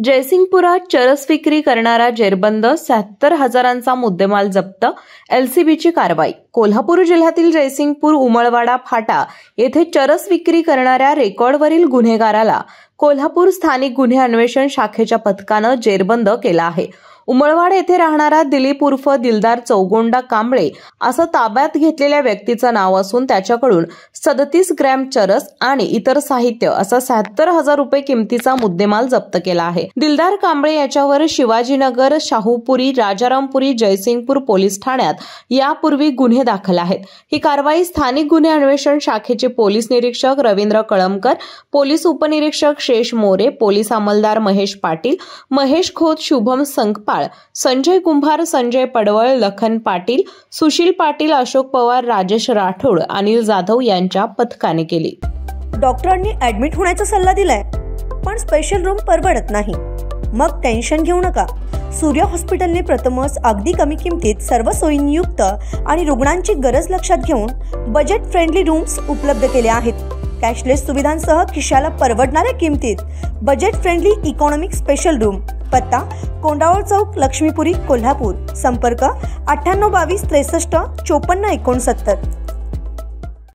जयसिंगपुरात चरस विक्री करणारा जेरबंद 76,000चा मुद्देमाल जप्त, एलसीबीची कारवाई। कोल्हापूर जिल्ह्यातील जयसिंगपूर उमळवाडा फाटा येथे चरस विक्री करणाऱ्या रेकॉर्डवरील गुन्हेगाराला कोल्हापूर स्थानिक गुन्हे अन्वेषण शाखेच्या पथकानं जेरबंद केला आहे। उमळवाड येथे राहणारा दिलीप उर्फ दिलदार चौगोंडा कांबळे असं ताब्यात घेतलेल्या व्यक्तीचं नाव असून त्याच्याकडून 37 ग्रॅम चरस आणि इतर साहित्य असा 76,000 रुपये किमतीचा मुद्देमाल जप्त केला आहे। दिलदार कांबळे याच्यावर शिवाजीनगर, शाहूपुरी, राजारामपुरी, जयसिंगपूर पोलीस ठाण्यात यापूर्वी गुन्हे दाखल आहेत। ही कारवाई स्थानिक गुन्हे अन्वेषण शाखेचे पोलीस निरीक्षक रवींद्र कळमकर, पोलीस उपनिरीक्षक शेष मोरे, पोलीस अंमलदार महेश पाटील, महेश खोत, शुभम संकपाळ, संजय कुंभार, संजय पडवळ, लखन पाटील, सुशील पाटील, अशोक पवार, राजेश राठोड, अनिल जाधव यांच्या पथकाने केली। डॉक्टरांनी ऍडमिट होण्याचा सल्ला दिलाय, पण स्पेशल रूम परवडत नाही। मग टेन्शन घेऊ नका। सूर्य हॉस्पिटलने प्रथमच अगदी कमी किमतीत सर्व सोयींयुक्त आणि रुग्णांची गरज लक्षात घेऊन बजेट फ्रेंडली रूम्स उपलब्ध केले आहेत। कॅशलेस सुविधांसह खिशाला परवडणाऱ्या किमतीत budget friendly economic special room. पत्ता कोंडावळ चौक, लक्ष्मीपुरी, कोल्हापूर। संपर्क 9822 63 54 69।